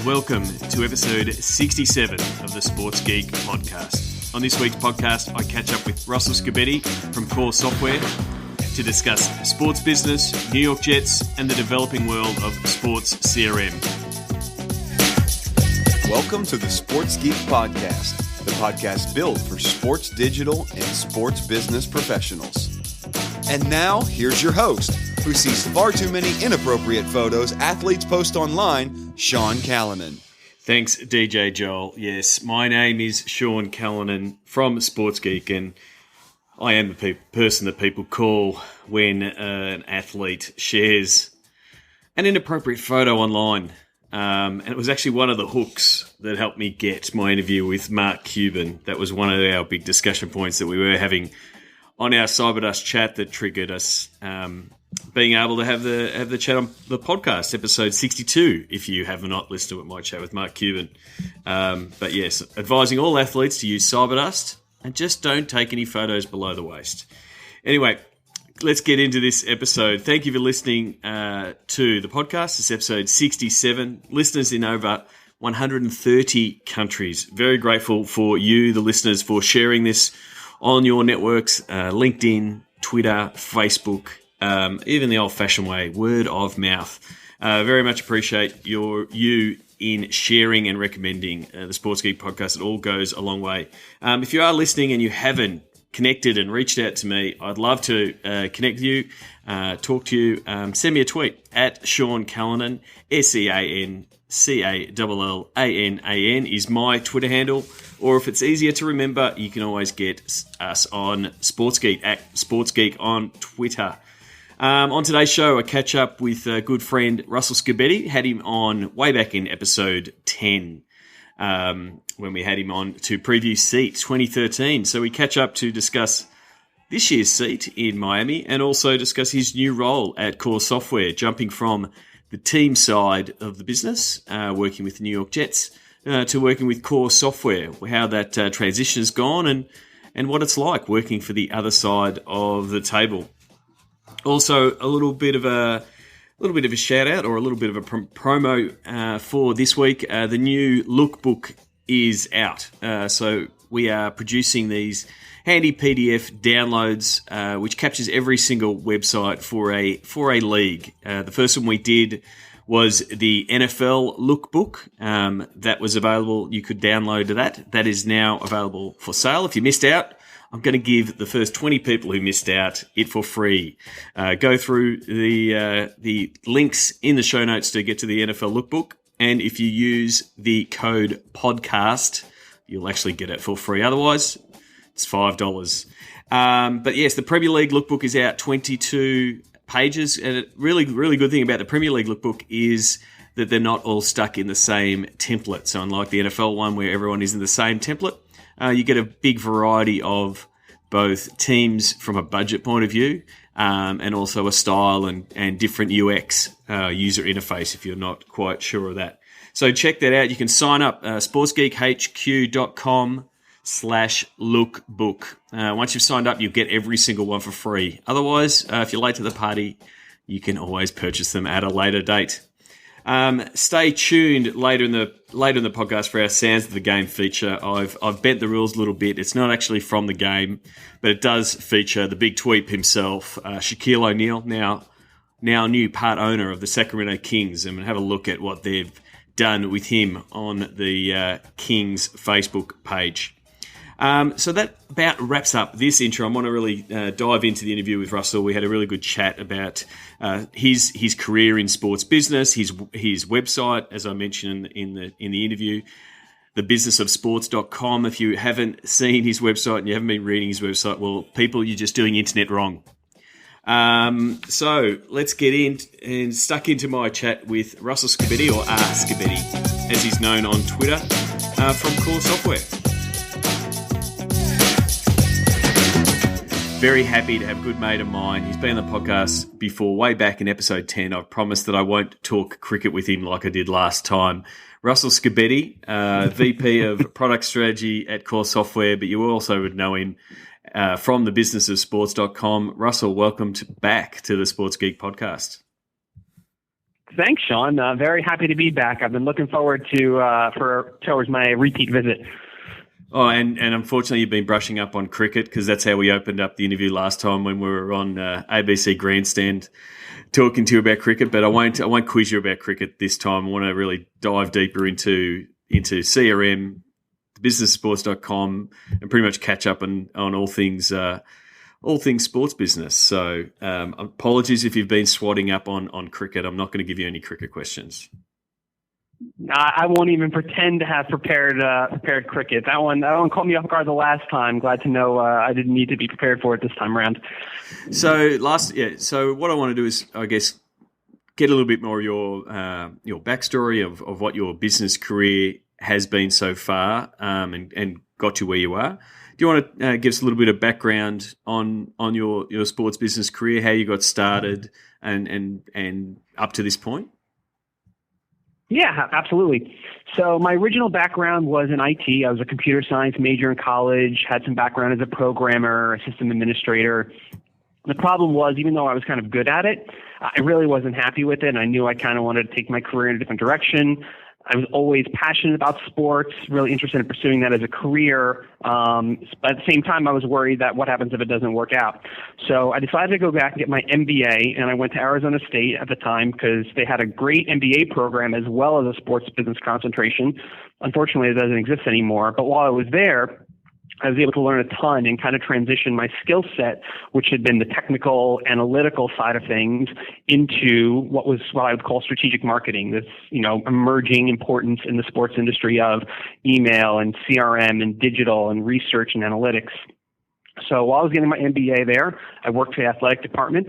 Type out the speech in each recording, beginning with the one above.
welcome to episode 67 of the Sports Geek podcast. On this week's podcast, I catch up with Russell Scibetti from Core Software to discuss sports business, New York Jets, and the developing world of sports CRM. Welcome to the Sports Geek podcast, the podcast built for sports digital and sports business professionals. And now, here's your host, who sees far too many inappropriate photos athletes post online, Sean Callanan. Thanks, DJ Joel. Yes, my name is Sean Callanan from Sports Geek, and I am the person that people call when an athlete shares an inappropriate photo online. And it was actually one of the hooks that helped me get my interview with Mark Cuban. That was one of our big discussion points that we were having on our Scibetti chat that triggered us being able to have the chat on the podcast, episode 62, if you have not listened to it, my chat with Mark Cuban. But yes, advising all athletes to use Cyberdust and just don't take any photos below the waist. Anyway, let's get into this episode. Thank you for listening to the podcast. It's episode 67. Listeners in over 130 countries. Very grateful for you, the listeners, for sharing this on your networks, LinkedIn, Twitter, Facebook, even the old-fashioned way, word of mouth. Very much appreciate you in sharing and recommending the Sports Geek podcast. It all goes a long way. If you are listening and you haven't connected and reached out to me, I'd love to connect with you, talk to you. Send me a tweet at Sean Callanan, SeanCallanan is my Twitter handle. Or if it's easier to remember, you can always get us on SportsGeek, at SportsGeek on Twitter. On today's show, I catch up with a good friend, Russell Scibetti. Had him on way back in episode 10, when we had him on to preview Seat 2013. So we catch up to discuss this year's Seat in Miami and also discuss his new role at Core Software, jumping from the team side of the business, working with the New York Jets, to working with Core Software, how that transition has gone and what it's like working for the other side of the table. Also, a little bit of a shout out or a little bit of a promo for this week. The new lookbook is out, so we are producing these handy PDF downloads, which captures every single website for a league. The first one we did was the NFL lookbook. That was available. You could download that. That is now available for sale. If you missed out, I'm going to give the first 20 people who missed out it for free. Go through the links in the show notes to get to the NFL lookbook. And if you use the code podcast, you'll actually get it for free. Otherwise, it's $5. But yes, the Premier League lookbook is out, 22 pages, and a really good thing about the Premier League lookbook is that they're not all stuck in the same template. So unlike the NFL one where everyone is in the same template, you get a big variety of both teams from a budget point of view and also a style and different UX user interface if you're not quite sure of that. So check that out. You can sign up sportsgeekhq.com/lookbook. Once you've signed up, you'll get every single one for free. Otherwise, if you're late to the party, you can always purchase them at a later date. Stay tuned later in the podcast for our Sounds of the Game feature. I've bent the rules a little bit. It's not actually from the game, but it does feature the big tweep himself, Shaquille O'Neal, now new part owner of the Sacramento Kings, and we'll have a look at what they've done with him on the Kings Facebook page. So that about wraps up this intro. I want to really dive into the interview with Russell. We had a really good chat about his career in sports business, his website, as I mentioned in the interview, thebusinessofsports.com. If you haven't seen his website and you haven't been reading his website, well, people, you're just doing internet wrong. So let's get in and stuck into my chat with Russell Scibetti, or Scibetti, as he's known on Twitter, from Core Software. Very happy to have a good mate of mine. He's been on the podcast before, way back in episode 10. I've promised that I won't talk cricket with him like I did last time. Russell Scibetti, VP of Product Strategy at Core Software, but you also would know him from thebusinessofsports.com. Russell, welcome back to the Sports Geek podcast. Thanks, Sean. Very happy to be back. I've been looking forward towards my repeat visit. Oh, and unfortunately, you've been brushing up on cricket because that's how we opened up the interview last time when we were on ABC Grandstand talking to you about cricket. But I won't quiz you about cricket this time. I want to really dive deeper into CRM, businesssports.com, and pretty much catch up on all things sports business. So apologies if you've been swatting up on cricket. I'm not going to give you any cricket questions. I won't even pretend to have prepared cricket. That one caught me off guard the last time. Glad to know I didn't need to be prepared for it this time around. So what I want to do is, I guess, get a little bit more of your backstory of what your business career has been so far, and got you where you are. Do you want to give us a little bit of background on your sports business career, how you got started, and up to this point? Yeah, absolutely. So my original background was in IT. I was a computer science major in college, had some background as a programmer, a system administrator. The problem was, even though I was kind of good at it, I really wasn't happy with it, and I knew I kind of wanted to take my career in a different direction. I was always passionate about sports, really interested in pursuing that as a career. But at the same time, I was worried that what happens if it doesn't work out. So I decided to go back and get my MBA, and I went to Arizona State at the time because they had a great MBA program as well as a sports business concentration. Unfortunately, it doesn't exist anymore. But while I was there, I was able to learn a ton and kind of transition my skill set, which had been the technical, analytical side of things, into what I would call strategic marketing. This, emerging importance in the sports industry of email and CRM and digital and research and analytics. So while I was getting my MBA there, I worked for the athletic department,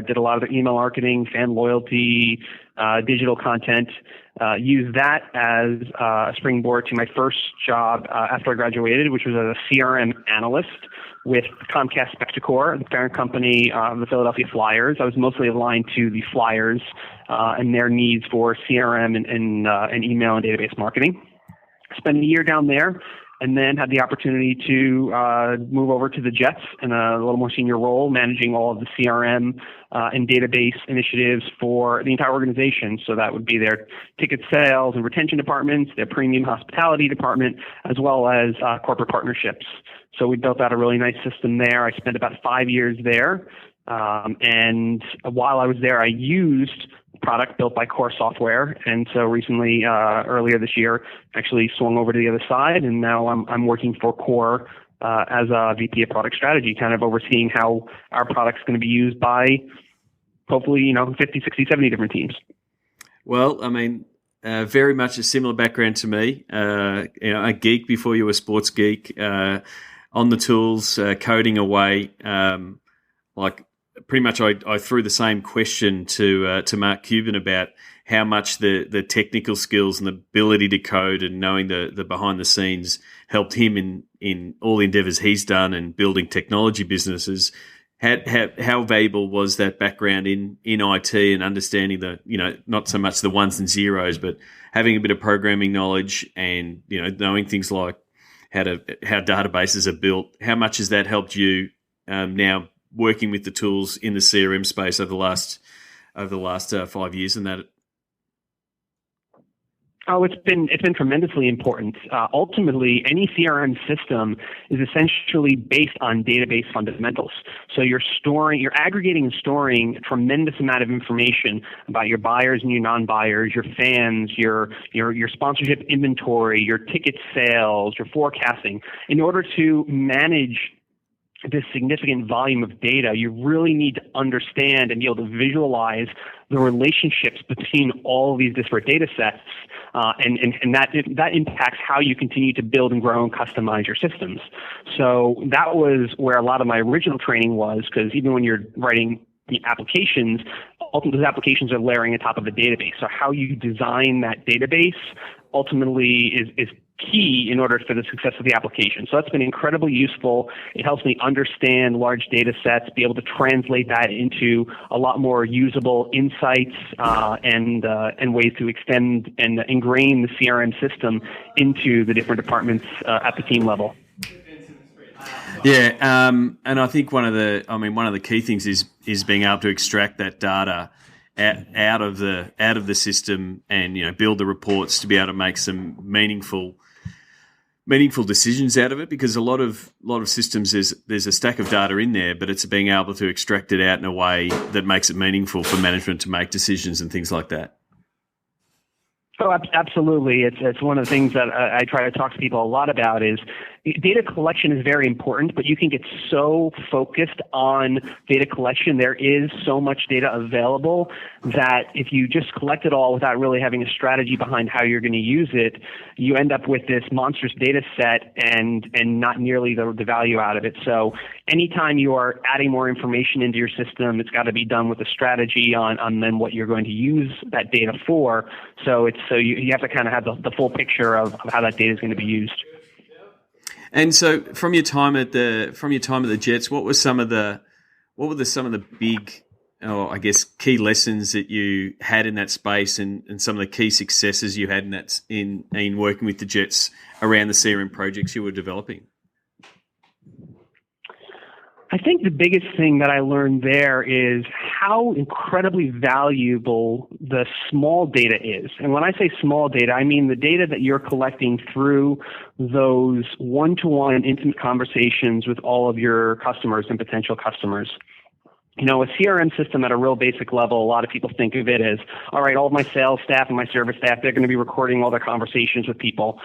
did a lot of the email marketing, fan loyalty, digital content, used that as a springboard to my first job after I graduated, which was as a CRM analyst with Comcast Spectacor, the parent company of the Philadelphia Flyers. I was mostly aligned to the Flyers and their needs for CRM and email and database marketing. Spent a year down there, and then had the opportunity to move over to the Jets in a little more senior role, managing all of the CRM and database initiatives for the entire organization. So that would be their ticket sales and retention departments, their premium hospitality department, as well as corporate partnerships. So we built out a really nice system there. I spent about 5 years there. And while I was there, I used product built by Core Software, and so recently, earlier this year, actually swung over to the other side, and now I'm working for Core as a VP of Product Strategy, kind of overseeing how our product's going to be used by hopefully 50, 60, 70 different teams. Well, I mean, very much a similar background to me. A geek before you were a sports geek, on the tools, coding away, pretty much I threw the same question to Mark Cuban about how much the technical skills and the ability to code and knowing the behind the scenes helped him in all the endeavors he's done and building technology businesses. How valuable was that background in IT and understanding not so much the ones and zeros, but having a bit of programming knowledge and knowing things like how databases are built? How much has that helped you now working with the tools in the CRM space over the last 5 years and that? Oh, it's been tremendously important. Ultimately, any CRM system is essentially based on database fundamentals. So you're aggregating and storing a tremendous amount of information about your buyers and your non-buyers, your fans, your sponsorship inventory, your ticket sales, your forecasting. In order to manage this significant volume of data, you really need to understand and be able to visualize the relationships between all of these disparate data sets, and that impacts how you continue to build and grow and customize your systems. So that was where a lot of my original training was, because even when you're writing the applications, ultimately those applications are layering on top of a database. So how you design that database ultimately is key in order for the success of the application. So that's been incredibly useful. It helps me understand large data sets, be able to translate that into a lot more usable insights and ways to extend and ingrain the CRM system into the different departments at the team level. Yeah, and I think one of the key things is being able to extract that data out of the system, and build the reports to be able to make some meaningful decisions out of it. Because a lot of systems, there's a stack of data in there, but it's being able to extract it out in a way that makes it meaningful for management to make decisions and things like that. Oh, absolutely. It's one of the things that I try to talk to people a lot about is data collection is very important, but you can get so focused on data collection. There is so much data available that if you just collect it all without really having a strategy behind how you're going to use it, you end up with this monstrous data set and not nearly the value out of it. So anytime you are adding more information into your system, it's got to be done with a strategy on then what you're going to use that data for. So you have to kind of have the full picture of how that data is going to be used. And so, from your time at the Jets, what were some of the big, I guess, key lessons that you had in that space, and some of the key successes you had in working with the Jets around the CRM projects you were developing? I think the biggest thing that I learned there is how incredibly valuable the small data is. And when I say small data, I mean the data that you're collecting through those one-to-one intimate conversations with all of your customers and potential customers. A CRM system at a real basic level, a lot of people think of it as, all right, all of my sales staff and my service staff, they're going to be recording all their conversations with people,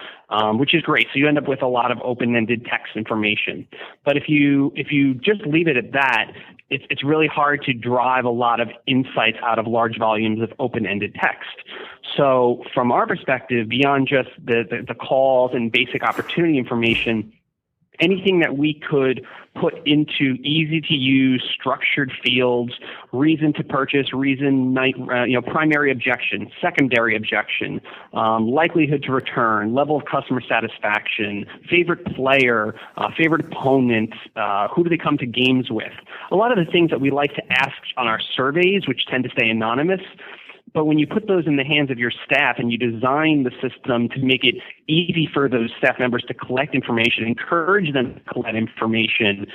which is great. So you end up with a lot of open-ended text information. But if you just leave it at that, it's really hard to drive a lot of insights out of large volumes of open-ended text. So from our perspective, beyond just the calls and basic opportunity information, anything that we could put into easy-to-use, structured fields, reason to purchase, primary objection, secondary objection, likelihood to return, level of customer satisfaction, favorite player, favorite opponent, who do they come to games with? A lot of the things that we like to ask on our surveys, which tend to stay anonymous. But when you put those in the hands of your staff and you design the system to make it easy for those staff members to collect information, encourage them to collect information,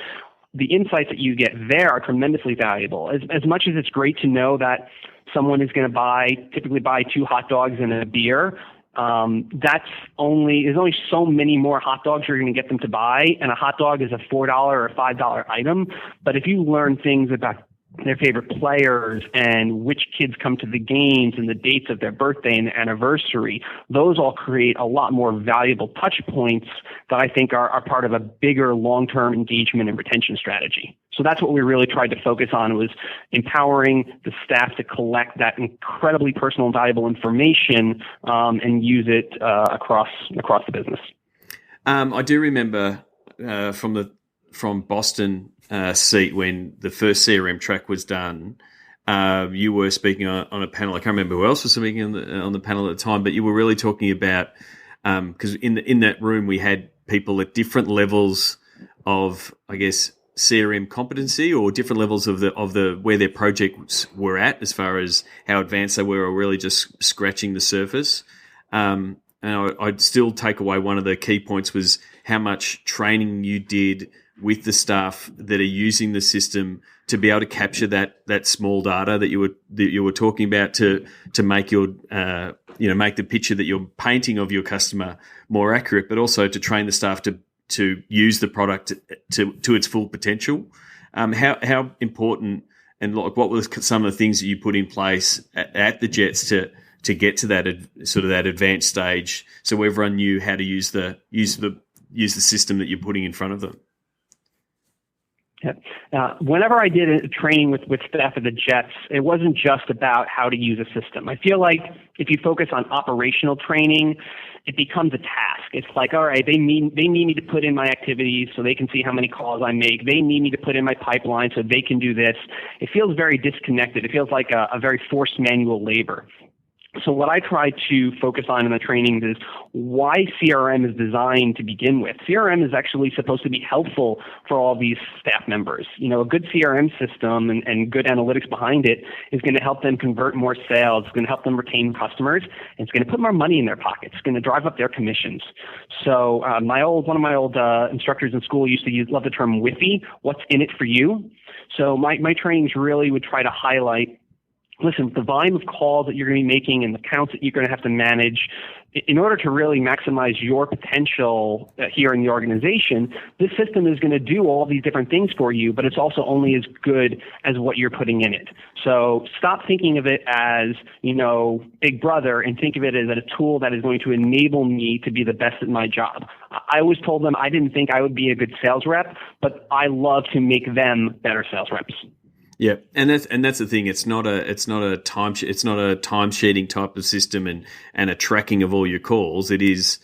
the insights that you get there are tremendously valuable. As much as it's great to know that someone is going to typically buy 2 hot dogs and a beer, there's only so many more hot dogs you're going to get them to buy, and a hot dog is a $4 or $5 item. But if you learn things about their favorite players and which kids come to the games and the dates of their birthday and anniversary, those all create a lot more valuable touch points that I think are part of a bigger long-term engagement and retention strategy. So that's what we really tried to focus on, was empowering the staff to collect that incredibly personal and valuable information and use it across the business. I do remember from Boston seat when the first CRM track was done. You were speaking on a panel. I can't remember who else was speaking on the panel at the time, but you were really talking about because in that room we had people at different levels of, I guess, CRM competency, or different levels of the where their projects were at as far as how advanced they were, or really just scratching the surface. And I'd still take away one of the key points was how much training you did with the staff that are using the system to be able to capture that small data that you were talking about to make your make the picture that you're painting of your customer more accurate, but also to train the staff to use the product to its full potential. How important, and what were some of the things that you put in place at the Jets to get to that sort of that advanced stage, so everyone knew how to use the system that you're putting in front of them? Whenever I did a training with staff at the Jets, it wasn't just about how to use a system. I feel like if you focus on operational training, it becomes a task. It's like, all right, they need me to put in my activities so they can see how many calls I make. They need me to put in my pipeline so they can do this. It feels very disconnected. It feels like a very forced manual labor. So what I try to focus on in the trainings is why CRM is designed to begin with. CRM is actually supposed to be helpful for all these staff members. A good CRM system and good analytics behind it is going to help them convert more sales. It's going to help them retain customers. And it's going to put more money in their pockets. It's going to drive up their commissions. So one of my old instructors in school used to love the term WIFI, what's in it for you. So my trainings really would try to highlight listen, the volume of calls that you're going to be making and the counts that you're going to have to manage, in order to really maximize your potential here in the organization, this system is going to do all these different things for you, but it's also only as good as what you're putting in it. So stop thinking of it as, Big Brother, and think of it as a tool that is going to enable me to be the best at my job. I always told them I didn't think I would be a good sales rep, but I love to make them better sales reps. Yeah, and that's the thing. It's not a time sheeting type of system and a tracking of all your calls. It is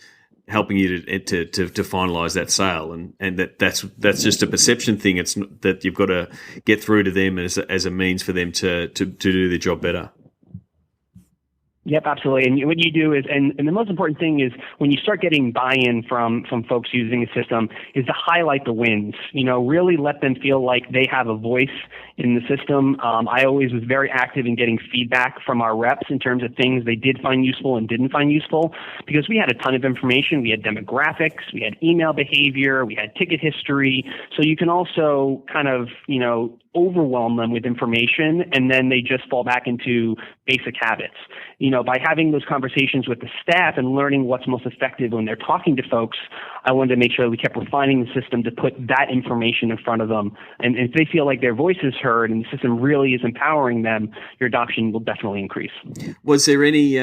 helping you to finalize that sale, and that's just a perception thing. It's that you've got to get through to them as a means for them to do their job better. Yep, absolutely. And what you do is, and the most important thing is when you start getting buy-in from folks using a system, is to highlight the wins. Really let them feel like they have a voice in the system. I always was very active in getting feedback from our reps in terms of things they did find useful and didn't find useful, because we had a ton of information. We had demographics, we had email behavior, we had ticket history. So you can also kind of, overwhelm them with information, and then they just fall back into basic habits. By having those conversations with the staff and learning what's most effective when they're talking to folks, I wanted to make sure that we kept refining the system to put that information in front of them. And if they feel like their voice is heard and the system really is empowering them, your adoption will definitely increase. Was there any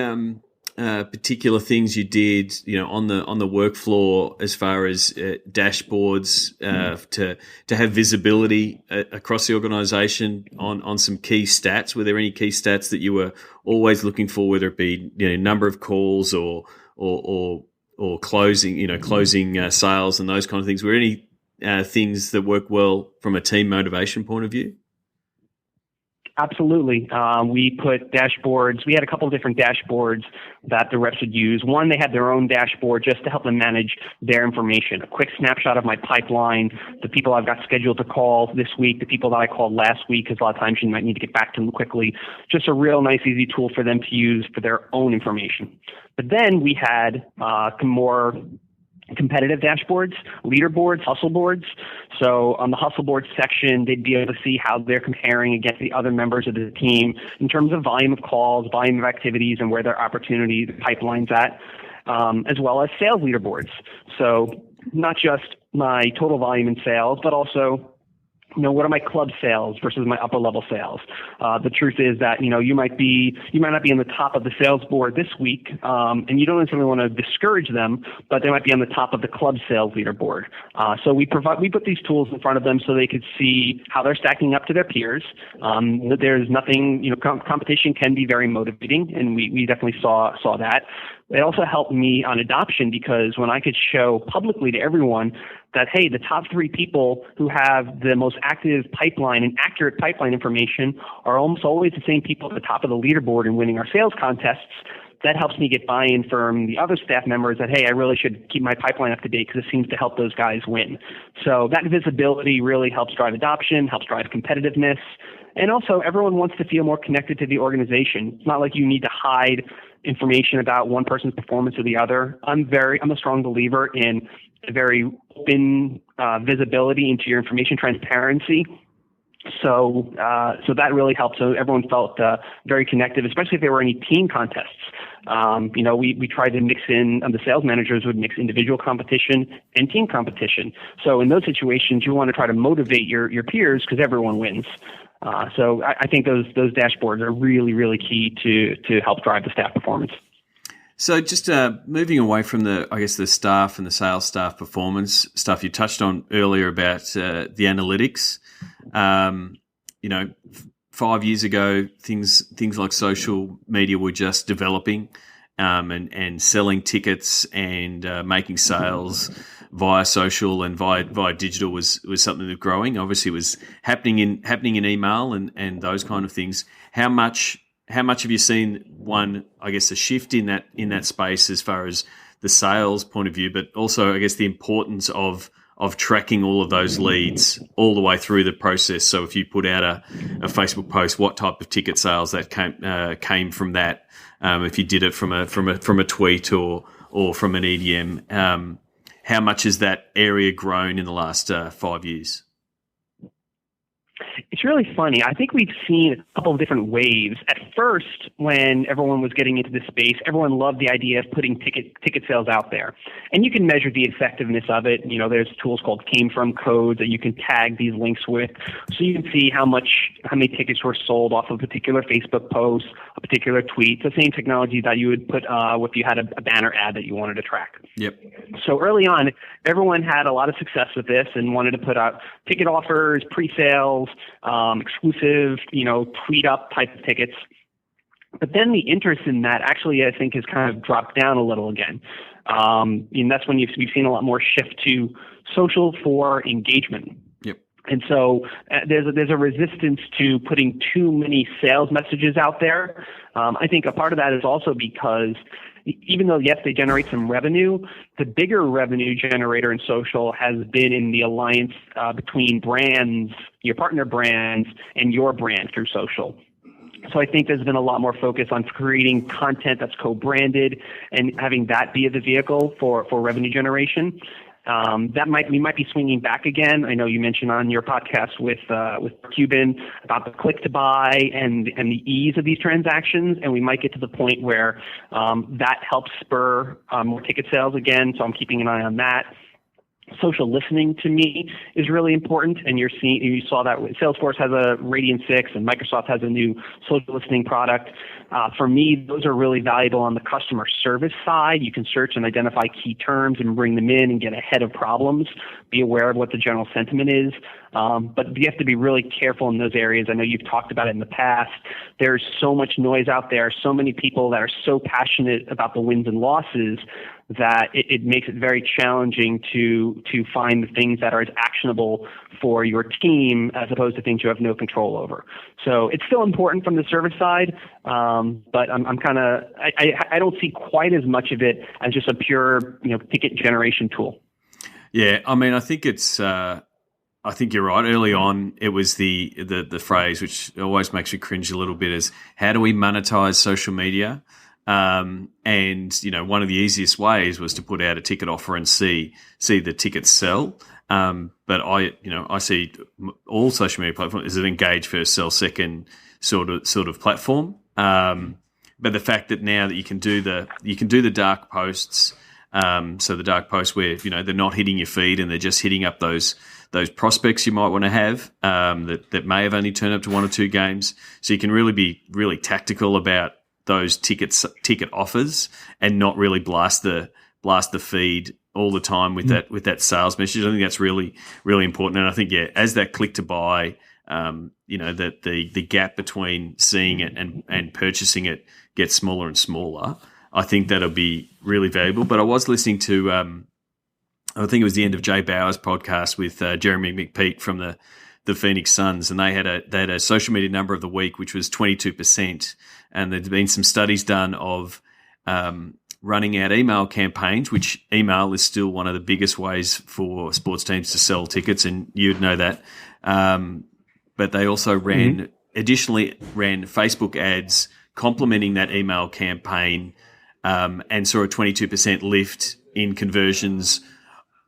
particular things you did, on the work floor as far as dashboards to have visibility across the organisation on some key stats? Were there any key stats that you were always looking for, whether it be number of calls or closing sales and those kind of things? Were any things that work well from a team motivation point of view? Absolutely. We put dashboards. We had a couple of different dashboards that the reps would use. One, they had their own dashboard just to help them manage their information. A quick snapshot of my pipeline, the people I've got scheduled to call this week, the people that I called last week, because a lot of times you might need to get back to them quickly. Just a real nice, easy tool for them to use for their own information. But then we had more competitive dashboards, leaderboards, hustle boards. So on the hustle board section, they'd be able to see how they're comparing against the other members of the team in terms of volume of calls, volume of activities, and where their opportunity, the pipeline's at, as well as sales leaderboards. So not just my total volume in sales, but also what are my club sales versus my upper level sales? The truth is that, you might not be on the top of the sales board this week, and you don't necessarily want to discourage them, but they might be on the top of the club sales leaderboard. So we put these tools in front of them so they could see how they're stacking up to their peers. There's nothing, competition can be very motivating, and we definitely saw that. It also helped me on adoption, because when I could show publicly to everyone that, hey, the top 3 people who have the most active pipeline and accurate pipeline information are almost always the same people at the top of the leaderboard and winning our sales contests, that helps me get buy-in from the other staff members that, hey, I really should keep my pipeline up to date because it seems to help those guys win. So that visibility really helps drive adoption, helps drive competitiveness, and also everyone wants to feel more connected to the organization. It's not like you need to hide information about one person's performance or the other. I'm a strong believer in a very open visibility into your information, transparency. So that really helped. So everyone felt very connected, especially if there were any team contests. We tried to mix in, the sales managers would mix individual competition and team competition. So in those situations, you want to try to motivate your peers because everyone wins. So I think those dashboards are really, really key to help drive the staff performance. So just moving away from the staff and the sales staff performance stuff you touched on earlier about the analytics. 5 years ago, things like social media were just developing, and selling tickets and making sales via social and via digital was something that was growing. Obviously, it was happening in email and those kind of things. How much have you seen a shift in that space as far as the sales point of view, but also I guess the importance of tracking all of those leads all the way through the process? So if you put out a Facebook post, what type of ticket sales that came from that? If you did it from a tweet or from an EDM, how much has that area grown in the last 5 years? It's really funny. I think we've seen a couple of different waves. At first, when everyone was getting into this space, everyone loved the idea of putting ticket sales out there. And you can measure the effectiveness of it. There's tools called came from codes that you can tag these links with. So you can see how many tickets were sold off of a particular Facebook post, a particular tweet. It's the same technology that you would put if you had a banner ad that you wanted to track. Yep. So early on, everyone had a lot of success with this and wanted to put out ticket offers, pre-sales, exclusive, tweet up type of tickets. But then the interest in that actually, I think, has kind of dropped down a little again. And that's when we've seen a lot more shift to social for engagement. Yep. And so there's a resistance to putting too many sales messages out there. I think a part of that is also because even though, yes, they generate some revenue, the bigger revenue generator in social has been in the alliance between brands, your partner brands, and your brand through social. So I think there's been a lot more focus on creating content that's co-branded and having that be the vehicle for revenue generation. We might be swinging back again. I know you mentioned on your podcast with Cuban about the click to buy and the ease of these transactions, and we might get to the point where that helps spur more ticket sales again. So I'm keeping an eye on that. Social listening to me is really important, and you saw that Salesforce has a Radian 6 and Microsoft has a new social listening product. For me, those are really valuable on the customer service side. You can search and identify key terms and bring them in and get ahead of problems, be aware of what the general sentiment is. But you have to be really careful in those areas. I know you've talked about it in the past. There's so much noise out there, so many people that are so passionate about the wins and losses that it makes it very challenging to find the things that are as actionable for your team as opposed to things you have no control over. So it's still important from the service side, but I don't see quite as much of it as just a pure ticket generation tool. Yeah, I mean, I think it's. I think you're right. Early on, it was the phrase which always makes me cringe a little bit is how do we monetize social media? And one of the easiest ways was to put out a ticket offer and see the tickets sell. But I see all social media platforms as an engage first, sell second sort of platform. But the fact that now that you can do the dark posts, so the dark posts where they're not hitting your feed and they're just hitting up those prospects you might want to have that may have only turned up to one or two games. So you can really be really tactical about those ticket offers and not really blast the feed all the time with that sales message. I think that's really, really important. And I think, as that click to buy, that the gap between seeing it and purchasing it gets smaller and smaller, I think that'll be really valuable. But I was listening to, I think it was the end of Jay Bauer's podcast with Jeremy McPeak from the Phoenix Suns, and they had a social media number of the week, which was 22%. And there'd been some studies done of running out email campaigns, which email is still one of the biggest ways for sports teams to sell tickets, and you'd know that. But they also additionally ran Facebook ads complementing that email campaign, and saw a 22% lift in conversions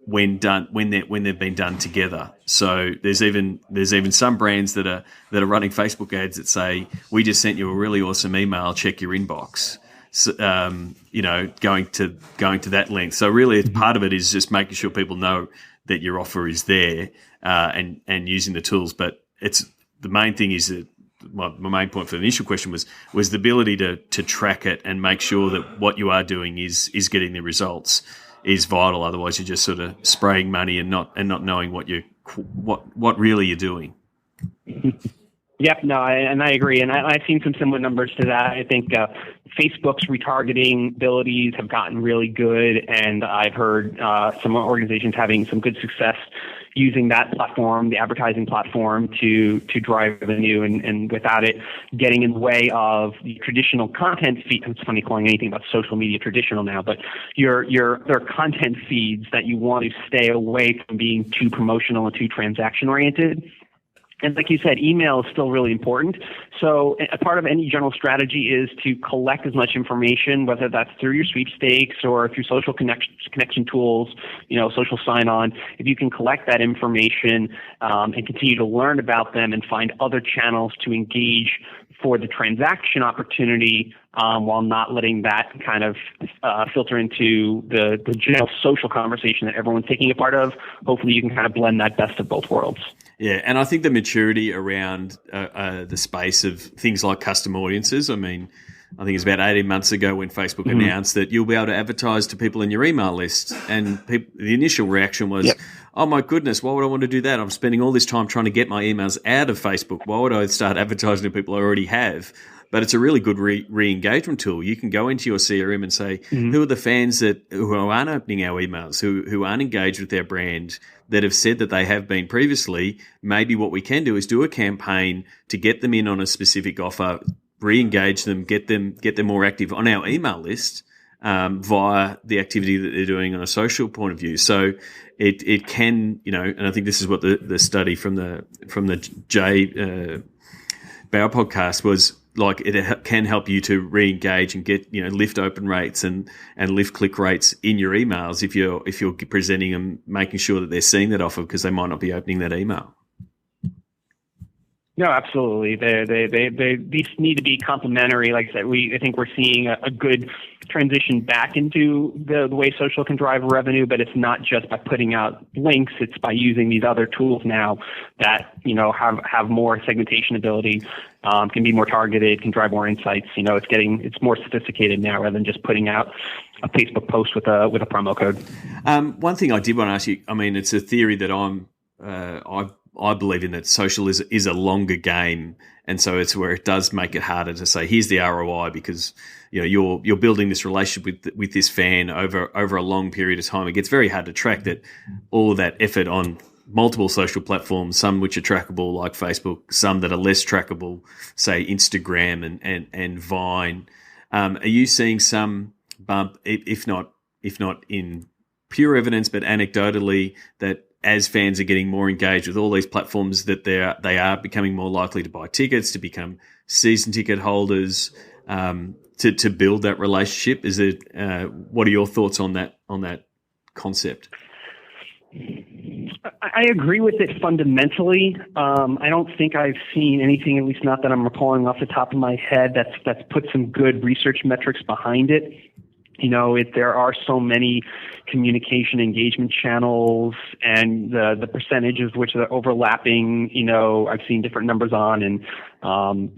when they've been done together. So there's even some brands that are running Facebook ads that say, we just sent you a really awesome email, check your inbox. So, going to that length. So really, part of it is just making sure people know that your offer is there, and using the tools. But it's the main thing is that my main point for the initial question was the ability to track it and make sure that what you are doing is getting the results is vital. Otherwise, you're just sort of spraying money and not knowing what really you're doing. Yep, no, I agree, and I've seen some similar numbers to that. I think Facebook's retargeting abilities have gotten really good, and I've heard some organizations having some good success using that platform, the advertising platform, to drive revenue, and without it getting in the way of the traditional content feed. It's funny calling anything about social media traditional now, but there are content feeds that you want to stay away from being too promotional and too transaction oriented. And like you said, email is still really important. So a part of any general strategy is to collect as much information, whether that's through your sweepstakes or through social connection tools, social sign-on. If you can collect that information and continue to learn about them and find other channels to engage for the transaction opportunity, while not letting that kind of filter into the general social conversation that everyone's taking a part of, hopefully you can kind of blend that best of both worlds. Yeah, and I think the maturity around the space of things like custom audiences, I think it's about 18 months ago when Facebook announced that you'll be able to advertise to people in your email list. And the initial reaction was, oh, my goodness, why would I want to do that? I'm spending all this time trying to get my emails out of Facebook. Why would I start advertising to people I already have? But it's a really good re-engagement tool. You can go into your CRM and say, who are the fans who aren't opening our emails, who aren't engaged with their brand, that have said that they have been previously. Maybe what we can do is do a campaign to get them in on a specific offer, re-engage them, get them more active on our email list via the activity that they're doing on a social point of view. So it can, and I think this is what the study from the Jay Bauer podcast was. Like, it can help you to re-engage and get, lift open rates and lift click rates in your emails if you're presenting them, making sure that they're seeing that offer because they might not be opening that email. No, absolutely. These need to be complementary. Like I said, I think we're seeing a good transition back into the way social can drive revenue, but it's not just by putting out links. It's by using these other tools now that, have more segmentation ability, can be more targeted, can drive more insights. It's more sophisticated now rather than just putting out a Facebook post with a promo code. One thing I did want to ask you, it's a theory that I believe in, that social is a longer game, and so it's where it does make it harder to say here's the ROI because you're building this relationship with this fan over a long period of time. It gets very hard to track that all of that effort on multiple social platforms, some which are trackable like Facebook, some that are less trackable, say Instagram and Vine. Are you seeing some bump, if not in pure evidence, but anecdotally, that as fans are getting more engaged with all these platforms, that they are becoming more likely to buy tickets, to become season ticket holders, to build that relationship? Is it? What are your thoughts on that concept? I agree with it fundamentally. I don't think I've seen anything, at least not that I'm recalling off the top of my head, that's put some good research metrics behind it. There are so many communication engagement channels, and the percentages which are overlapping, I've seen different numbers on, and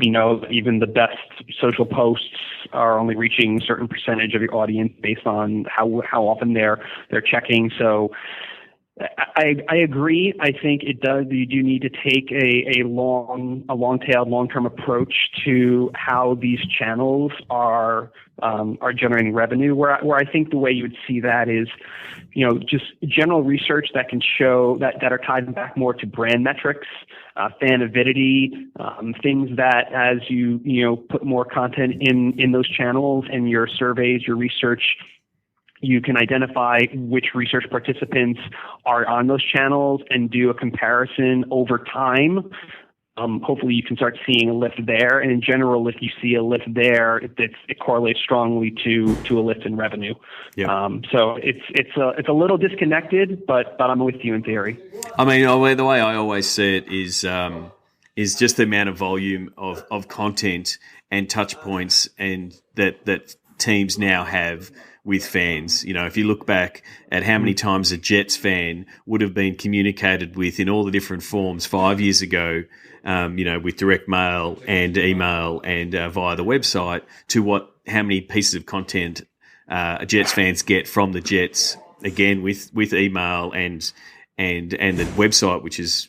even the best social posts are only reaching a certain percentage of your audience based on how often they're checking. So I agree. I think it does. You do need to take a long-tailed, long-term approach to how these channels are generating revenue. Where I think the way you would see that is, just general research that can show that are tied back more to brand metrics, fan avidity, things that as you put more content in those channels and your surveys, your research, you can identify which research participants are on those channels and do a comparison over time. Hopefully you can start seeing a lift there. And in general, if you see a lift there, it correlates strongly to a lift in revenue. Yep. So it's a little disconnected, but I'm with you in theory. The way I always see it is just the amount of volume of content and touch points and that teams now have with fans. If you look back at how many times a Jets fan would have been communicated with in all the different forms 5 years ago, with direct mail and email and via the website, to how many pieces of content Jets fans get from the Jets, again with email and the website, which is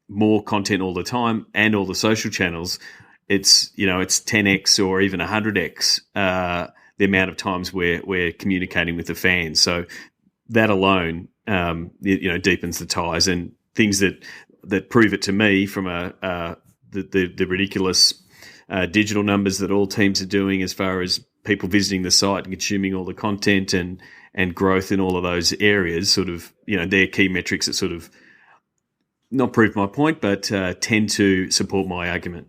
more content all the time, and all the social channels. It's 10x or even 100x the amount of times we're communicating with the fans. So that alone, deepens the ties, and things that prove it to me from the ridiculous digital numbers that all teams are doing as far as people visiting the site and consuming all the content and growth in all of those areas. Sort of, they're key metrics that sort of not prove my point, but tend to support my argument.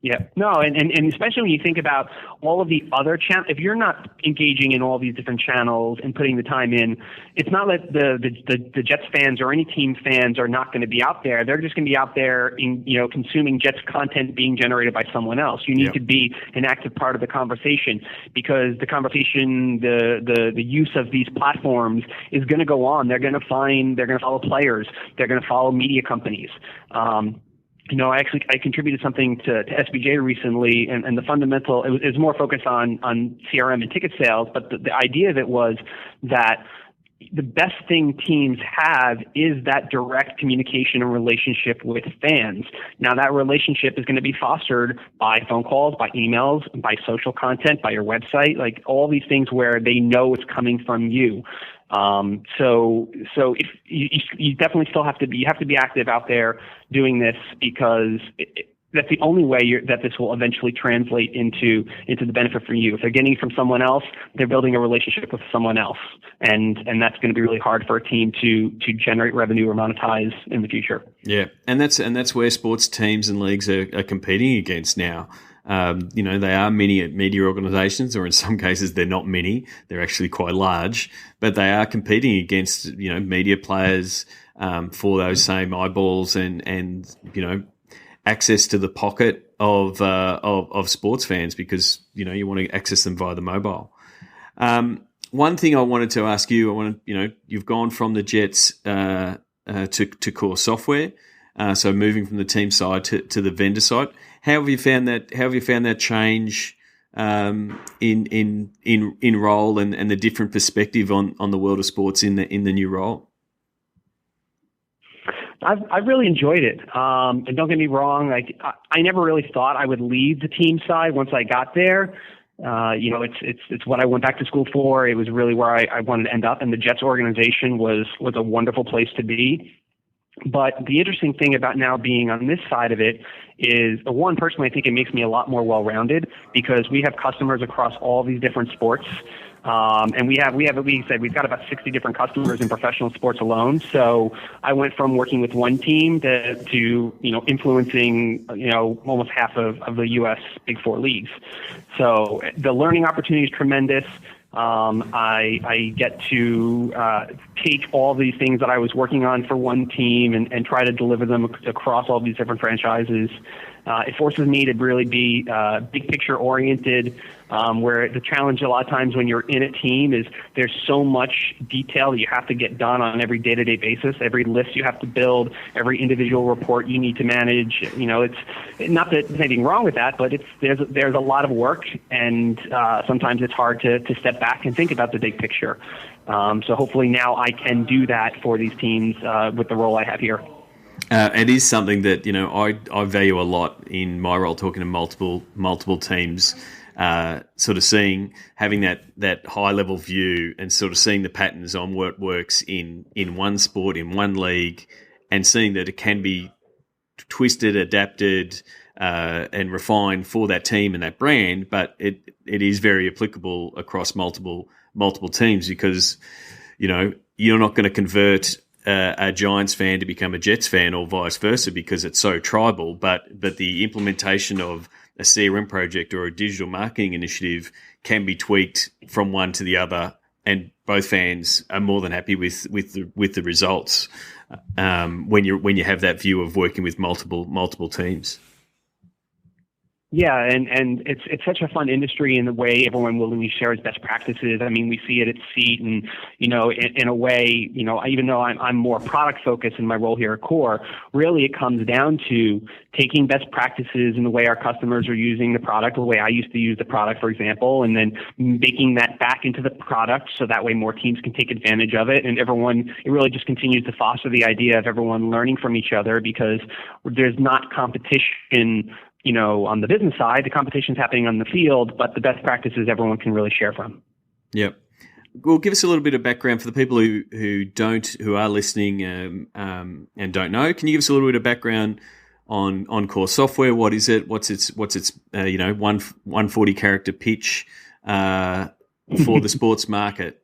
Yeah, no, and especially when you think about all of the other channels, if you're not engaging in all these different channels and putting the time in, it's not that the Jets fans or any team fans are not going to be out there. They're just going to be out there in, consuming Jets content being generated by someone else. You need to be an active part of the conversation, because the conversation, the use of these platforms is going to go on. They're going to follow players. They're going to follow media companies. I contributed something to SBJ recently, and the fundamental, it was more focused on CRM and ticket sales, but the idea of it was that the best thing teams have is that direct communication and relationship with fans. Now, that relationship is going to be fostered by phone calls, by emails, by social content, by your website, like all these things where they know it's coming from you. So if you definitely still have to be active out there doing this, because that's the only way that this will eventually translate into the benefit for you. If they're getting it from someone else, they're building a relationship with someone else, and that's going to be really hard for a team to generate revenue or monetize in the future. Yeah, and that's where sports teams and leagues are competing against now. They are many media organizations, or in some cases they're not many, they're actually quite large, but they are competing against, media players for those same eyeballs and access to the pocket of sports fans, because, you want to access them via the mobile. One thing I wanted to ask you, you've gone from the Jets to core software, so moving from the team side to the vendor side. How have you found that? How have you found that change in role and the different perspective on the world of sports in the new role? I've really enjoyed it. And don't get me wrong, I never really thought I would leave the team side once I got there. It's what I went back to school for. It was really where I wanted to end up, and the Jets organization was a wonderful place to be. But the interesting thing about now being on this side of it is, one, personally, I think it makes me a lot more well-rounded, because we have customers across all these different sports. And we've got about 60 different customers in professional sports alone. So I went from working with one team to influencing, almost half of the U.S. Big Four leagues. So the learning opportunity is tremendous. I get to take all these things that I was working on for one team and try to deliver them across all these different franchises. It forces me to really be big picture oriented, where the challenge a lot of times when you're in a team is there's so much detail that you have to get done on every day-to-day basis. Every list you have to build, every individual report you need to manage. It's not that there's anything wrong with that, but there's a lot of work, and sometimes it's hard to step back and think about the big picture. So hopefully now I can do that for these teams with the role I have here. It is something that I value a lot in my role, talking to multiple teams, sort of having that high level view and sort of seeing the patterns on what works in one sport, in one league, and seeing that it can be twisted, adapted, and refined for that team and that brand, but it is very applicable across multiple teams, because you're not going to convert a Giants fan to become a Jets fan or vice versa because it's so tribal, but the implementation of a CRM project or a digital marketing initiative can be tweaked from one to the other, and both fans are more than happy with the results when you have that view of working with multiple teams. Yeah, and it's such a fun industry in the way everyone willingly shares best practices. I mean, we see it at Seat, and in a way, even though I'm more product focused in my role here at Core, really it comes down to taking best practices in the way our customers are using the product, the way I used to use the product, for example, and then making that back into the product so that way more teams can take advantage of it, and it really just continues to foster the idea of everyone learning from each other, because there's not competition. On the business side, the competition's happening on the field, but the best practices everyone can really share from. Yep. Well, give us a little bit of background for the people who are listening and don't know. Can you give us a little bit of background on Core Software? What is it? What's its 140 character pitch for the sports market?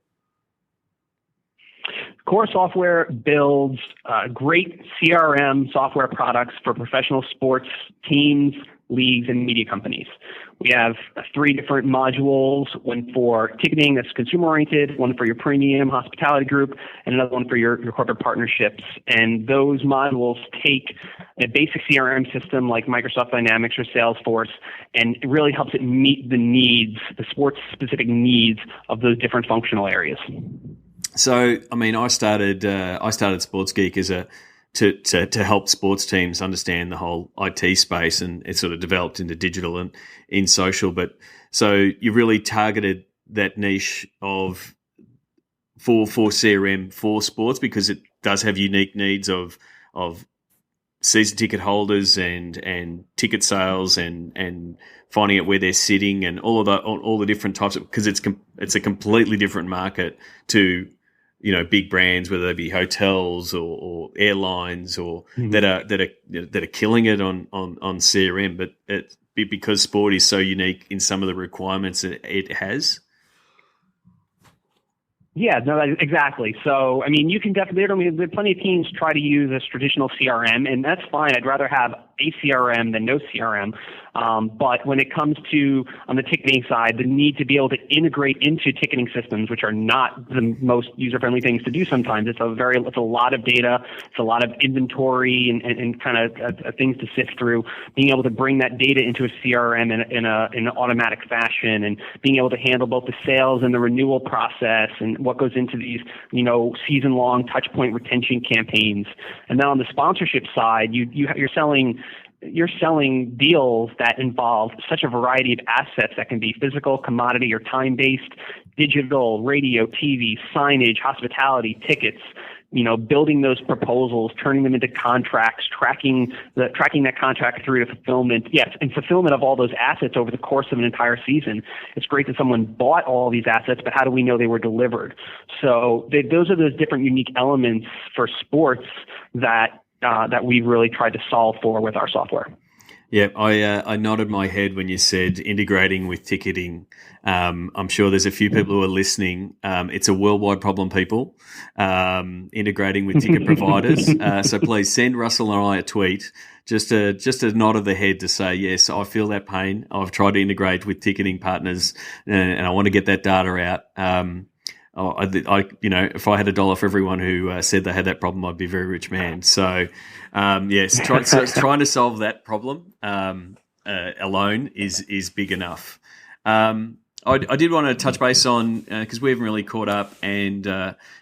Core Software builds great CRM software products for professional sports teams, leagues, and media companies. We have 3 different modules, one for ticketing that's consumer-oriented, one for your premium hospitality group, and another one for your corporate partnerships. And those modules take a basic CRM system like Microsoft Dynamics or Salesforce, and it really helps it meet the needs, the sports-specific needs of those different functional areas. So, I mean, I started Sports Geek as to help sports teams understand the whole IT space, and it sort of developed into digital and in social. But so you really targeted that niche for CRM for sports, because it does have unique needs of season ticket holders and ticket sales and finding out where they're sitting and all the different types of, because it's a completely different market to, you know, big brands, whether they be hotels or airlines or that are killing it on CRM, but because sport is so unique in some of the requirements it has. Yeah, no, exactly. So, I mean, you can definitely, there are plenty of teams try to use a traditional CRM, and that's fine. I'd rather have a CRM than no CRM. But when it comes to, on the ticketing side, the need to be able to integrate into ticketing systems, which are not the most user-friendly things to do sometimes. It's a lot of data. It's a lot of inventory and kind of things to sift through. Being able to bring that data into a CRM in an automatic fashion, and being able to handle both the sales and the renewal process and what goes into these, you know, season-long touch point retention campaigns. And then on the sponsorship side, you're selling deals that involve such a variety of assets that can be physical, commodity, or time-based, digital, radio, TV, signage, hospitality, tickets, you know, building those proposals, turning them into contracts, tracking that contract through to fulfillment. Yes, and fulfillment of all those assets over the course of an entire season. It's great that someone bought all these assets, but how do we know they were delivered? So those are those different unique elements for sports that we've really tried to solve for with our software. Yeah, I nodded my head when you said integrating with ticketing. I'm sure there's a few people who are listening. It's a worldwide problem, people, integrating with ticket providers. So please send Russell and I a tweet, just a nod of the head to say, yes, I feel that pain. I've tried to integrate with ticketing partners, and I want to get that data out. If I had $1 for everyone who said they had that problem, I'd be a very rich man. So, yes, trying to solve that problem alone is big enough. I did want to touch base on, because we haven't really caught up and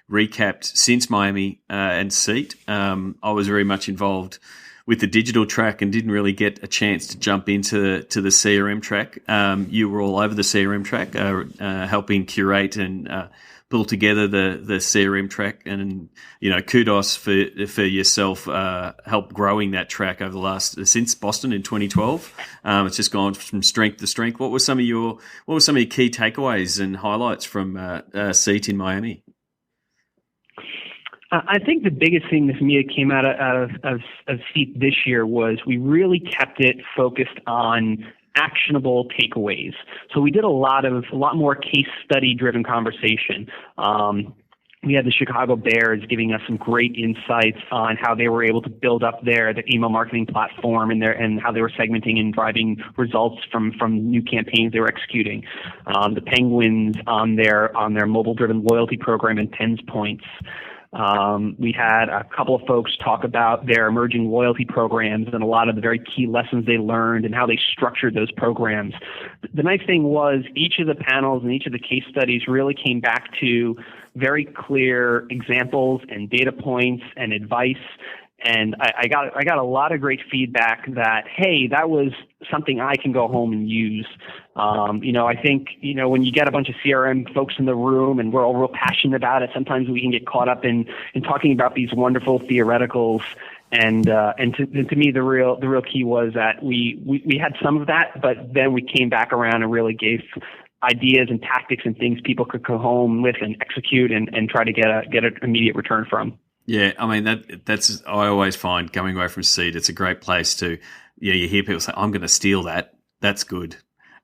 recapped since Miami and Seat. I was very much involved with the digital track and didn't really get a chance to jump into the CRM track. You were all over the CRM track, helping curate and pull together the CRM track, and you know, kudos for yourself, help growing that track over since Boston in 2012. It's just gone from strength to strength. What were some of your key takeaways and highlights from Seat in Miami? I think the biggest thing for me that came out of Seat this year was we really kept it focused on actionable takeaways. So we did a lot more case study driven conversation. We had the Chicago Bears giving us some great insights on how they were able to build up their email marketing platform and how they were segmenting and driving results from new campaigns they were executing. The Penguins on their mobile driven loyalty program and Tens Points. We had a couple of folks talk about their emerging loyalty programs and a lot of the very key lessons they learned and how they structured those programs. The nice thing was each of the panels and each of the case studies really came back to very clear examples and data points and advice. And I got a lot of great feedback that, hey, that was something I can go home and use. I think, when you get a bunch of CRM folks in the room and we're all real passionate about it, sometimes we can get caught up in talking about these wonderful theoreticals. And to me, the real key was that we had some of that, but then we came back around and really gave ideas and tactics and things people could go home with and execute and try to get an immediate return from. Yeah, I mean that's I always find coming away from Seed, it's a great place to you hear people say, I'm going to steal that. That's good.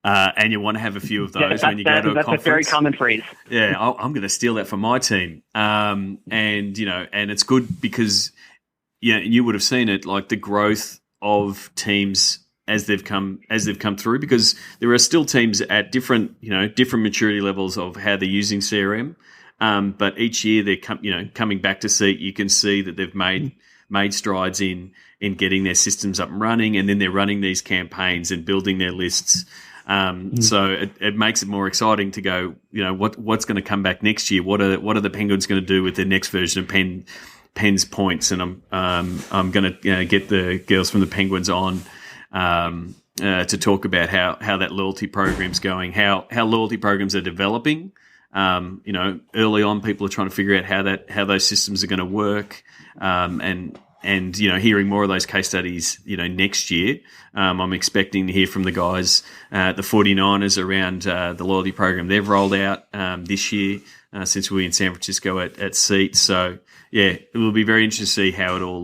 and you want to have a few of those when you go to a that's conference. That's a very common phrase. Yeah, I'm going to steal that for my team. And it's good because you would have seen it, like the growth of teams as they've come through, because there are still teams at different maturity levels of how they're using CRM. But each year they're coming back to see, you can see that they've made strides in getting their systems up and running, and then they're running these campaigns and building their lists. So it makes it more exciting to go, what's going to come back next year? What are the Penguins going to do with their next version of Penn's points? And I'm going to get the girls from the Penguins on to talk about how that loyalty program's going, how loyalty programs are developing. Early on, people are trying to figure out how those systems are going to work, and hearing more of those case studies, next year. I'm expecting to hear from the guys at the 49ers around the loyalty program they've rolled out this year since we were in San Francisco at SEAT. So yeah, it will be very interesting to see how it all,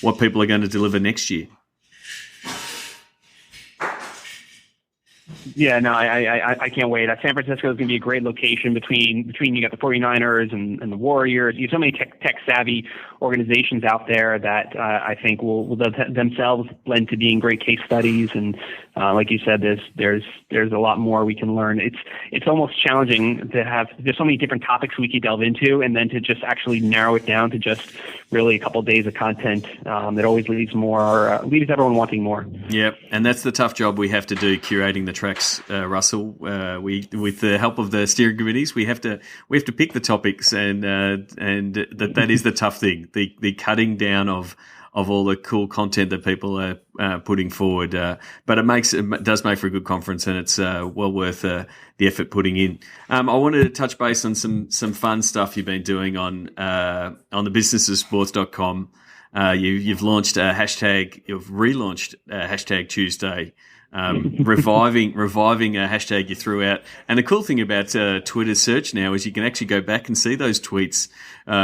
what people are going to deliver next year. Yeah, no, I can't wait. San Francisco is going to be a great location between you got the 49ers and the Warriors. You have so many tech savvy organizations out there that I think will themselves blend to being great case studies. And like you said, there's a lot more we can learn. It's almost challenging to have. There's so many different topics we could delve into, and then to just actually narrow it down to just really a couple of days of content that always leaves everyone wanting more. Yep, and that's the tough job we have to do, curating the tracks, Russell. With the help of the steering committees, we have to pick the topics, and that is the tough thing, the cutting down of all the cool content that people are putting forward. But it does make for a good conference, and it's well worth the effort putting in. I wanted to touch base on some fun stuff you've been doing on the businessofsports.com. You've launched a hashtag. You've relaunched hashtag Tuesday. Reviving a hashtag you threw out. And the cool thing about Twitter search now is you can actually go back and see those tweets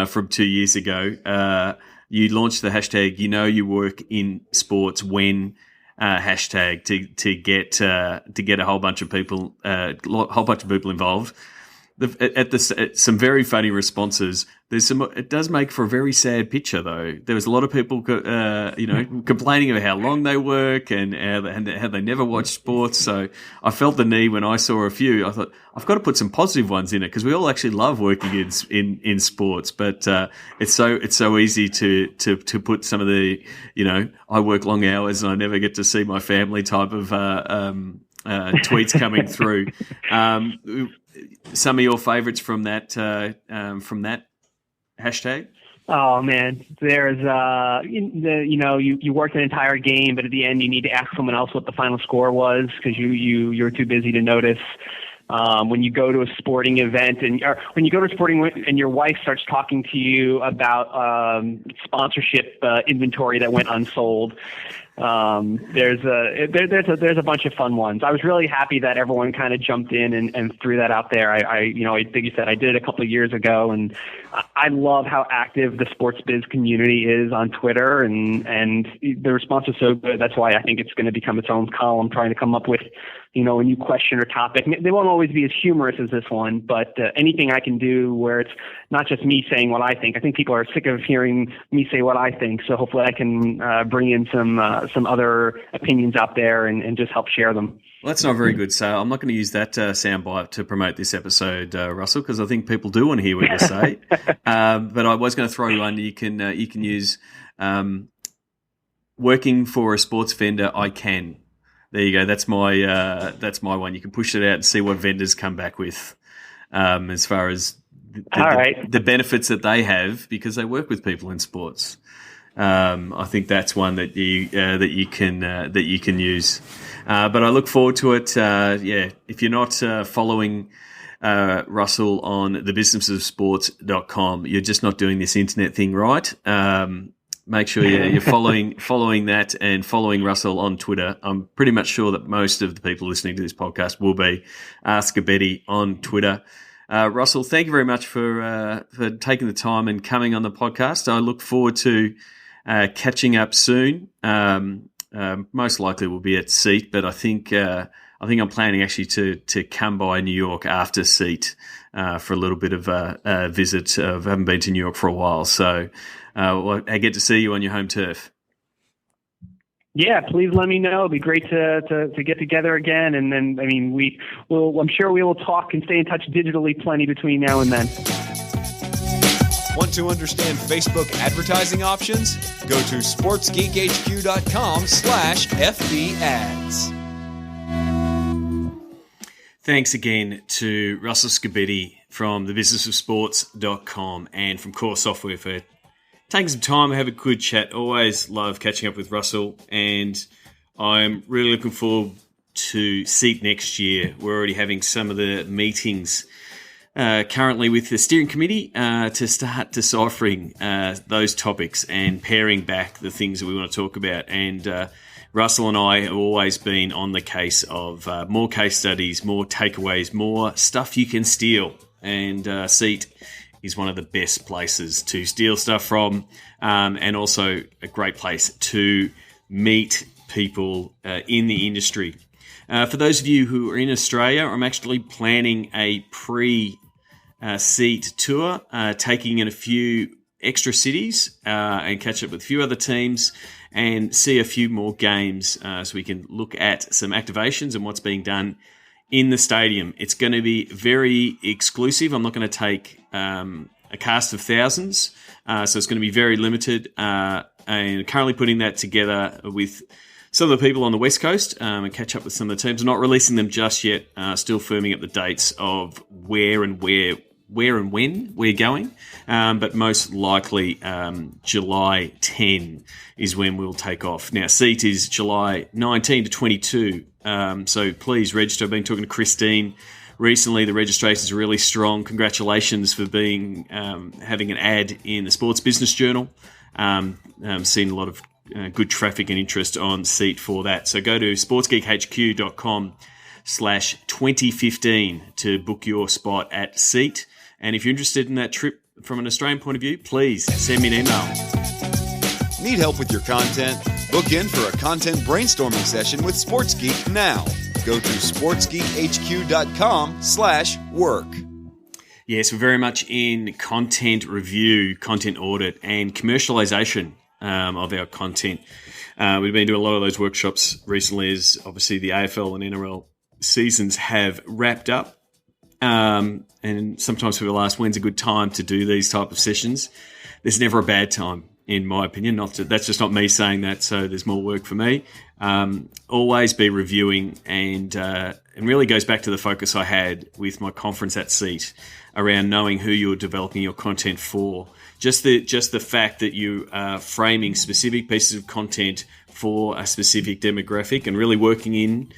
from 2 years ago. You launched the hashtag you work in sports when hashtag to get a whole bunch of people involved. Some very funny responses. It does make for a very sad picture, though. There was a lot of people, complaining about how long they work and how they never watch sports. So I felt the need when I saw a few. I thought I've got to put some positive ones in it, because we all actually love working in sports. But it's so easy to put some of the I work long hours and I never get to see my family type of tweets coming through. Some of your favorites from that hashtag? Oh man, there's you worked an entire game, but at the end you need to ask someone else what the final score was because you're too busy to notice. When you go to a sporting event and your wife starts talking to you about sponsorship inventory that went unsold. There's a bunch of fun ones. I was really happy that everyone kind of jumped in and threw that out there. I think you said I did it a couple of years ago, and I love how active the sports biz community is on Twitter, and the response is so good. That's why I think it's going to become its own column, trying to come up with a new question or topic. They won't always be as humorous as this one, but anything I can do where it's not just me saying what I think. I think people are sick of hearing me say what I think, so hopefully I can bring in some other opinions out there and just help share them. Well, that's not very good. So I'm not going to use that soundbite to promote this episode, Russell, because I think people do want to hear what you say. But I was going to throw you one. You can use working for a sports vendor. I can. There you go. That's my one. You can push it out and see what vendors come back with, as far as the benefits that they have because they work with people in sports. I think that's one that you can use. But I look forward to it. If you're not following Russell on thebusinessofsports.com, you're just not doing this internet thing right. Make sure you're following that and following Russell on Twitter. I'm pretty much sure that most of the people listening to this podcast will be Scibetti on Twitter. Russell, thank you very much for taking the time and coming on the podcast. I look forward to catching up soon. most likely will be at Seat, but I think I'm planning actually to come by New York after Seat for a little bit of a visit. I haven't been to New York for a while, so I get to see you on your home turf. Yeah, please let me know. It'd be great to get together again, and then I'm sure we will talk and stay in touch digitally plenty between now and then. Want to understand Facebook advertising options? Go to sportsgeekhq.com/FB ads. Thanks again to Russell Scibetti from thebusinessofsports.com and from Core Software for taking some time to have a good chat. Always love catching up with Russell, and I'm really looking forward to Seat next year. We're already having some of the meetings currently with the steering committee to start deciphering those topics and paring back the things that we want to talk about. And Russell and I have always been on the case of more case studies, more takeaways, more stuff you can steal. And Seat is one of the best places to steal stuff from, and also a great place to meet people in the industry. For those of you who are in Australia, I'm actually planning a pre-Seat tour, taking in a few extra cities and catch up with a few other teams and see a few more games so we can look at some activations and what's being done in the stadium. It's going to be very exclusive. I'm not going to take a cast of thousands, so it's going to be very limited, and currently putting that together with some of the people on the West Coast and catch up with some of the teams. I'm not releasing them just yet, still firming up the dates of where and when we're going, but most likely July 10 is when we'll take off. Now, Seat is July 19 to 22, so please register. I've been talking to Christine recently. The registrations are really strong. Congratulations for being having an ad in the Sports Business Journal. Seen a lot of good traffic and interest on Seat for that. So go to sportsgeekhq.com/2015 to book your spot at Seat. And if you're interested in that trip from an Australian point of view, please send me an email. Need help with your content? Book in for a content brainstorming session with Sports Geek now. Go to sportsgeekhq.com/work. Yes, we're very much in content review, content audit, and commercialization of our content. We've been doing a lot of those workshops recently as obviously the AFL and NRL seasons have wrapped up. And sometimes people ask, when's a good time to do these type of sessions? There's never a bad time, in my opinion. That's just not me saying that, so there's more work for me. Always be reviewing, and really goes back to the focus I had with my conference at Seat around knowing who you're developing your content for. Just the fact that you are framing specific pieces of content for a specific demographic and really working in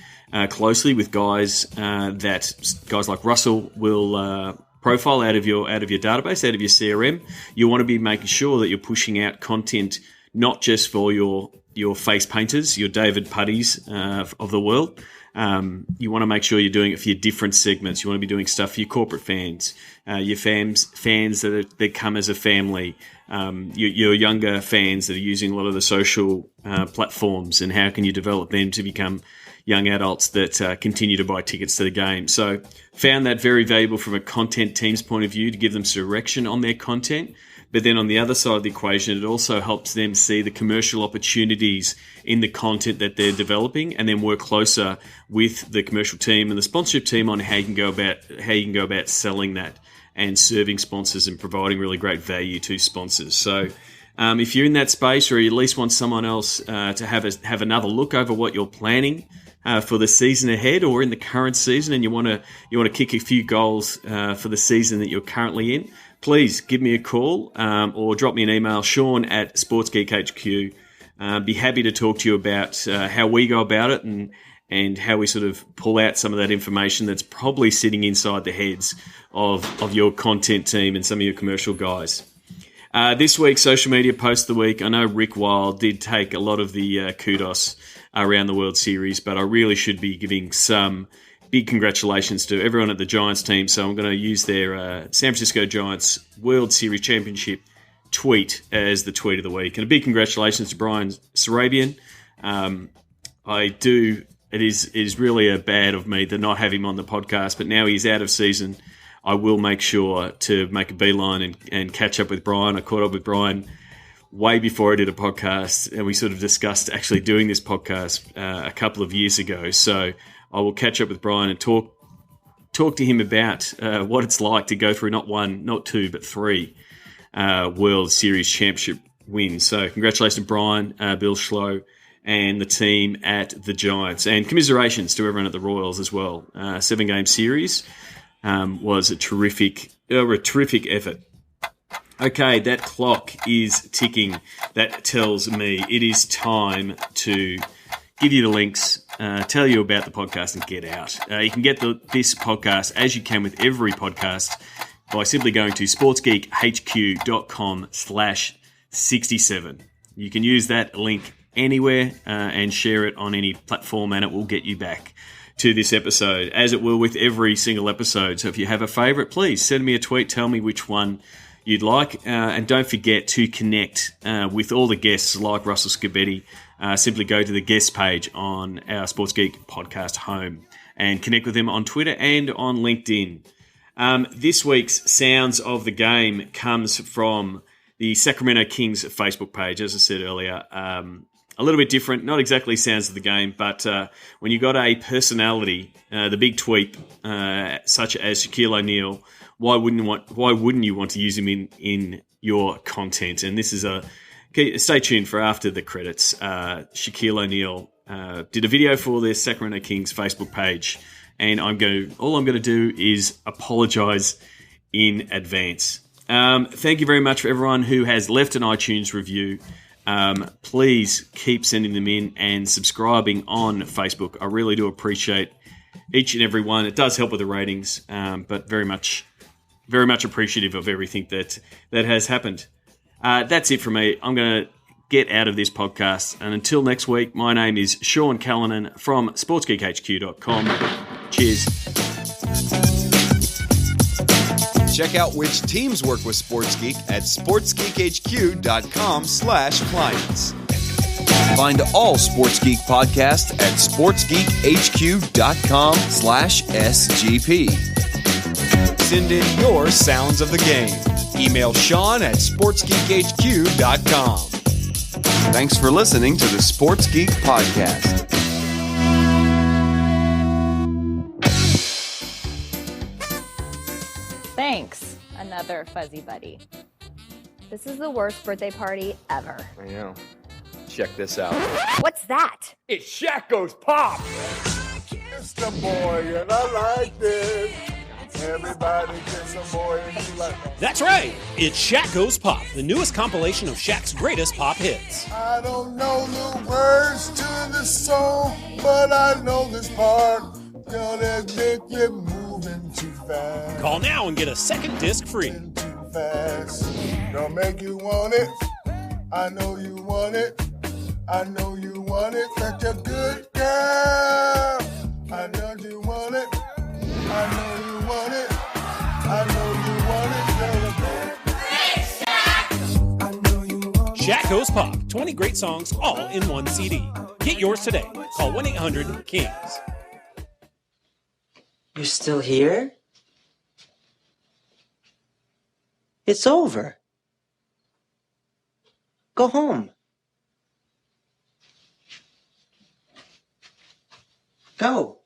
closely with guys like Russell will profile out of your database, out of your CRM. You want to be making sure that you're pushing out content not just for your face painters, your David Putties of the world. You want to make sure you're doing it for your different segments. You want to be doing stuff for your corporate fans, your fans that come as a family, your younger fans that are using a lot of the social platforms, and how can you develop them to become young adults that continue to buy tickets to the game. So found that very valuable from a content team's point of view to give them direction on their content. But then on the other side of the equation, it also helps them see the commercial opportunities in the content that they're developing, and then work closer with the commercial team and the sponsorship team on how you can go about selling that and serving sponsors and providing really great value to sponsors. So if you're in that space, or you at least want someone else to have another look over what you're planning for the season ahead, or in the current season, and you want to kick a few goals for the season that you're currently in, please give me a call or drop me an email, Sean@SportsGeekHQ. Be happy to talk to you about how we go about it and how we sort of pull out some of that information that's probably sitting inside the heads of your content team and some of your commercial guys. This week's social media post of the week, I know Rick Wild did take a lot of the kudos around the World Series, but I really should be giving some big congratulations to everyone at the Giants team. So I'm going to use their San Francisco Giants World Series Championship tweet as the tweet of the week. And a big congratulations to Brian Sarabian It is really a bad of me to not have him on the podcast, but now he's out of season. I will make sure to make a beeline and catch up with Brian. I caught up with Brian way before I did a podcast, and we sort of discussed actually doing this podcast a couple of years ago. So I will catch up with Brian and talk to him about what it's like to go through not one, not two, but three World Series championship wins. So congratulations to Brian, Bill Schlow, and the team at the Giants. And commiserations to everyone at the Royals as well. 7-game series was a terrific effort. Okay, that clock is ticking. That tells me it is time to give you the links, tell you about the podcast, and get out. You can get this podcast, as you can with every podcast, by simply going to sportsgeekhq.com/67. You can use that link anywhere and share it on any platform, and it will get you back to this episode, as it will with every single episode. So if you have a favourite, please send me a tweet, tell me which one you'd like, and don't forget to connect with all the guests like Russell Scibetti. Simply go to the guest page on our Sports Geek podcast home and connect with them on Twitter and on LinkedIn. This week's Sounds of the Game comes from the Sacramento Kings Facebook page, as I said earlier. A little bit different, not exactly Sounds of the Game, but when you got a personality, the big tweet, such as Shaquille O'Neal, why wouldn't you want to use him in your content? And this is stay tuned for after the credits. Shaquille O'Neal did a video for the Sacramento Kings Facebook page, and all I'm going to do is apologize in advance. Thank you very much for everyone who has left an iTunes review. Please keep sending them in and subscribing on Facebook. I really do appreciate each and every one. It does help with the ratings, but very much appreciative of everything that has happened. That's it from me. I'm going to get out of this podcast. And until next week, my name is Sean Callanan from sportsgeekhq.com. Cheers. Check out which teams work with SportsGeek at sportsgeekhq.com/clients. Find all SportsGeek podcasts at sportsgeekhq.com/SGP. Send in your sounds of the game. Email Sean at sportsgeekhq.com. Thanks for listening to the Sports Geek Podcast. Thanks, another fuzzy buddy. This is the worst birthday party ever. I know. Check this out. What's that? It's Shaq Goes Pop! It's the boy, and I like this. Everybody gets a boy, and you like that. That's right. It's Shaq Goes Pop, the newest compilation of Shaq's greatest pop hits. I don't know the words to this song, but I know this part. Gonna make you moving too fast. Call now and get a second disc free. Too fast. Gonna make you want it. I know you want it. I know you want it. Such a good girl. I know you want it. I know you want it. I know you want it. Shaq Goes Pop, 20 great songs all in one CD. Get yours today. Call 1-800-KINGS. You're still here? It's over. Go home. Go.